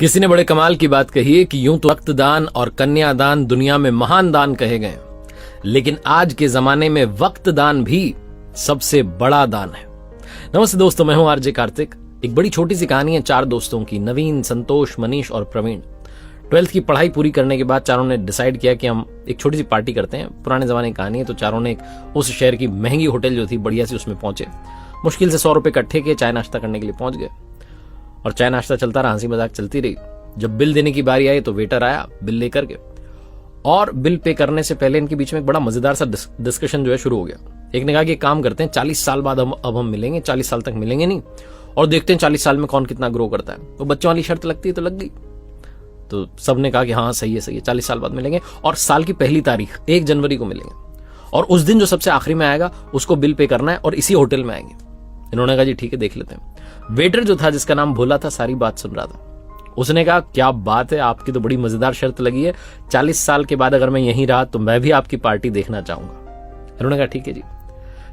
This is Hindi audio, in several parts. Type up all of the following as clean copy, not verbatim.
किसी ने बड़े कमाल की बात कही है कि यूं तो रक्तदान और कन्यादान दुनिया में महान दान कहे गए, लेकिन आज के जमाने में वक्त दान भी सबसे बड़ा दान है। नमस्ते दोस्तों, मैं हूं आरजे कार्तिक। एक बड़ी छोटी सी कहानी है चार दोस्तों की, नवीन, संतोष, मनीष और प्रवीण। 12th की पढ़ाई पूरी करने के बाद चारों ने डिसाइड किया कि हम एक छोटी सी पार्टी करते हैं। पुराने जमाने की कहानी है, तो चारों ने उस शहर की महंगी होटल जो थी बढ़िया सी, उसमें पहुंचे। मुश्किल से 100 रुपए इकट्ठे किए, चाय नाश्ता करने के लिए पहुंच गए और चाय नाश्ता चलता रहा, हंसी मजाक चलती रही। जब बिल देने की बारी आई तो वेटर आया बिल लेकर के, और बिल पे करने से पहले इनके बीच में एक बड़ा मजेदार सा डिस्कशन जो है शुरू हो गया। एक ने कहा कि एक काम करते हैं, 40 साल बाद अब हम मिलेंगे, 40 साल तक मिलेंगे नहीं, और देखते हैं 40 साल में कौन कितना ग्रो करता है। वो बच्चों वाली शर्त लगती है तो लग गई। तो सबने कहा कि हाँ सही है, 40 साल बाद मिलेंगे और साल की पहली तारीख 1 जनवरी को मिलेंगे, और उस दिन जो सबसे आखिरी में आएगा उसको बिल पे करना है और इसी होटल में आएंगे। इन्होंने कहा जी ठीक है, देख लेते हैं। वेटर जो था, जिसका नाम भोला था, सारी बात सुन रहा था। उसने कहा क्या बात है, आपकी तो बड़ी मजेदार शर्त लगी है, 40 साल के बाद अगर मैं यहीं रहा तो मैं भी आपकी पार्टी देखना चाहूंगा। इन्होंने कहा ठीक है जी।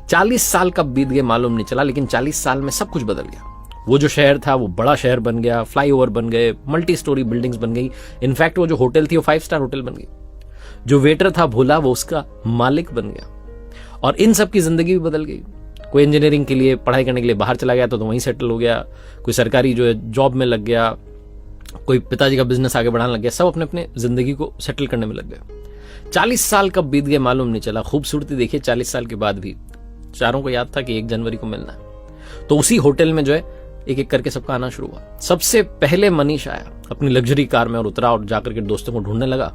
40 साल कब बीत गए मालूम नहीं चला, लेकिन 40 साल में सब कुछ बदल गया। वो जो शहर था वो बड़ा शहर बन गया, फ्लाईओवर बन गए, मल्टी स्टोरी बिल्डिंग्स बन गई। इनफैक्ट वो जो होटल थी वो 5 स्टार होटल बन गई। जो वेटर था भोला, वो उसका मालिक बन गया, और इन सब की जिंदगी भी बदल गई। कोई इंजीनियरिंग के लिए पढ़ाई करने के लिए बाहर चला गया तो वहीं सेटल हो गया, कोई सरकारी जो है जॉब में लग गया, कोई पिताजी का बिजनेस आगे बढ़ाने लग गया। सब अपने अपने जिंदगी को सेटल करने में लग गए। 40 साल कब बीत गए मालूम नहीं चला। खूबसूरती देखिए, 40 साल के बाद भी चारों को याद था कि 1 जनवरी को मिलना है। तो उसी होटल में जो है एक एक करके सबका आना शुरू हुआ। सबसे पहले मनीष आया अपनी लग्जरी कार में और उतरा और जाकर के दोस्तों को ढूंढने लगा।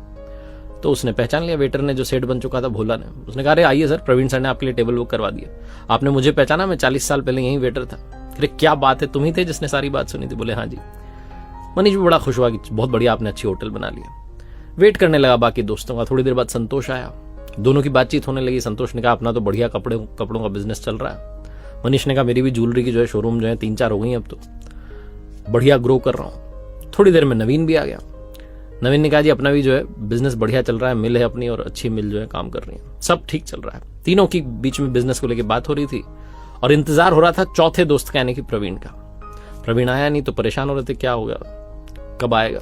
तो उसने पहचान लिया वेटर ने, जो सेठ बन चुका था भोला ने। उसने कहा अरे आइए सर, प्रवीण सर ने आपके लिए टेबल बुक करवा दिया। आपने मुझे पहचाना, मैं 40 साल पहले यही वेटर था। अरे क्या बात है, तुम ही थे जिसने सारी बात सुनी थी? बोले हाँ जी। मनीष भी बड़ा खुश हुआ कि बहुत बढ़िया, आपने अच्छी होटल बना लिया। वेट करने लगा बाकी दोस्तों का। थोड़ी देर बाद संतोष आया, दोनों की बातचीत होने लगी। संतोष ने कहा अपना तो बढ़िया कपड़ों का बिजनेस चल रहा है। मनीष ने कहा मेरी भी ज्वेलरी की जो है शोरूम जो है 3-4 हो गई, अब तो बढ़िया ग्रो कर रहा हूं। थोड़ी देर में नवीन भी आ गया। नवीन ने कहा जी अपना भी जो है बिजनेस बढ़िया चल रहा है, मिल है अपनी, और अच्छी मिल जो है काम कर रही है, सब ठीक चल रहा है। तीनों की बीच में बिजनेस को लेकर बात हो रही थी और इंतजार हो रहा था चौथे दोस्त का, यानी कि प्रवीण का। प्रवीण आया नहीं तो परेशान हो रहे थे, क्या होगा, कब आएगा।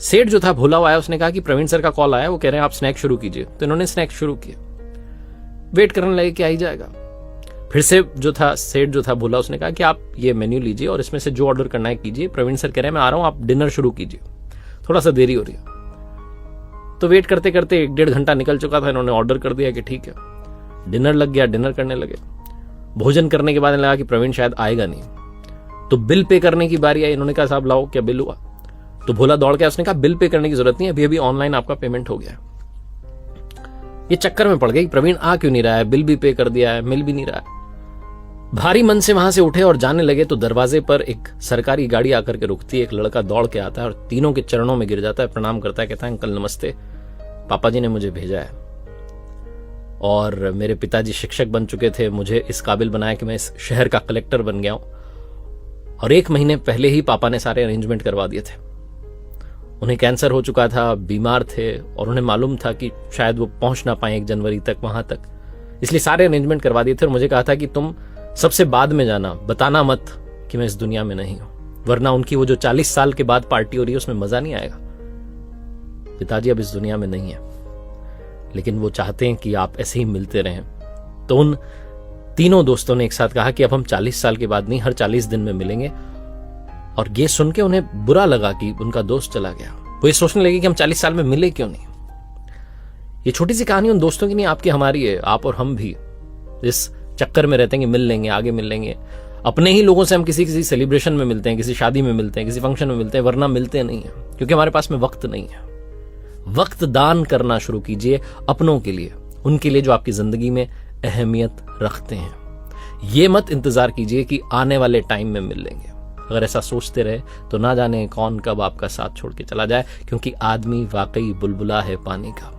सेठ जो था भोला आया, उसने कहा कि प्रवीण सर का कॉल आया, वो कह रहे हैं आप स्नैक शुरू कीजिए। तो इन्होंने स्नैक शुरू किया। वेट करने लगे कि आ ही जाएगा। फिर से जो था सेठ जो था भोला, उसने कहा कि आप ये मेन्यू लीजिए और इसमें से जो ऑर्डर करना है कीजिए। प्रवीण सर कह रहे हैं मैं आ रहा हूं, आप डिनर शुरू कीजिए, थोड़ा सा देरी हो रही है। तो वेट करते करते 1-1.5 घंटा निकल चुका था। इन्होंने ऑर्डर कर दिया कि ठीक है। डिनर लग गया, डिनर करने लगे। भोजन करने के बाद लगा कि प्रवीण शायद आएगा नहीं, तो बिल पे करने की बारी आई। इन्होंने कहा साहब लाओ, क्या बिल हुआ? तो भोला दौड़ के उसने कहा बिल पे करने की जरूरत नहीं, अभी ऑनलाइन आपका पेमेंट हो गया। ये चक्कर में पड़ गई, प्रवीण आ क्यों नहीं रहा है, बिल भी पे कर दिया है, मिल भी नहीं रहा है। भारी मन से वहां से उठे और जाने लगे तो दरवाजे पर एक सरकारी गाड़ी आकर के रुकती है। एक लड़का दौड़ के आता है और तीनों के चरणों में गिर जाता है, प्रणाम करता है, कहता है अंकल नमस्ते, पापा जी ने मुझे भेजा है और मेरे पिताजी शिक्षक बन चुके थे, मुझे इस काबिल बनाया कि मैं इस शहर का कलेक्टर बन गया हूं, और 1 महीने पहले ही पापा ने सारे अरेंजमेंट करवा दिए थे। उन्हें कैंसर हो चुका था, बीमार थे, और उन्हें मालूम था कि शायद वो पहुंच ना पाए 1 जनवरी तक वहां तक, इसलिए सारे अरेंजमेंट करवा दिए थे। और मुझे कहा था कि तुम सबसे बाद में जाना, बताना मत कि मैं इस दुनिया में नहीं हूं, वरना उनकी वो जो 40 साल के बाद पार्टी हो रही है उसमें मजा नहीं आएगा। पिताजी अब इस दुनिया में नहीं है, लेकिन वो चाहते हैं कि आप ऐसे ही मिलते रहें। तो उन तीनों दोस्तों ने एक साथ कहा कि अब हम 40 साल के बाद नहीं, हर 40 दिन में मिलेंगे। और ये सुन के उन्हें बुरा लगा कि उनका दोस्त चला गया। वो ये सोचने लगे कि हम 40 साल में मिले क्यों नहीं। ये छोटी सी कहानी उन दोस्तों की नहीं, आपकी हमारी है। आप और हम भी इस चक्कर में रहते हैं कि मिल लेंगे, आगे मिल लेंगे। अपने ही लोगों से हम किसी सेलिब्रेशन में मिलते हैं, किसी शादी में मिलते हैं, किसी फंक्शन में मिलते हैं, वरना मिलते नहीं है, क्योंकि हमारे पास में वक्त नहीं है। वक्त दान करना शुरू कीजिए अपनों के लिए, उनके लिए जो आपकी जिंदगी में अहमियत रखते हैं। ये मत इंतजार कीजिए कि आने वाले टाइम में मिल लेंगे। अगर ऐसा सोचते रहे तो ना जाने कौन कब आपका साथ छोड़ के चला जाए, क्योंकि आदमी वाकई बुलबुला है पानी का।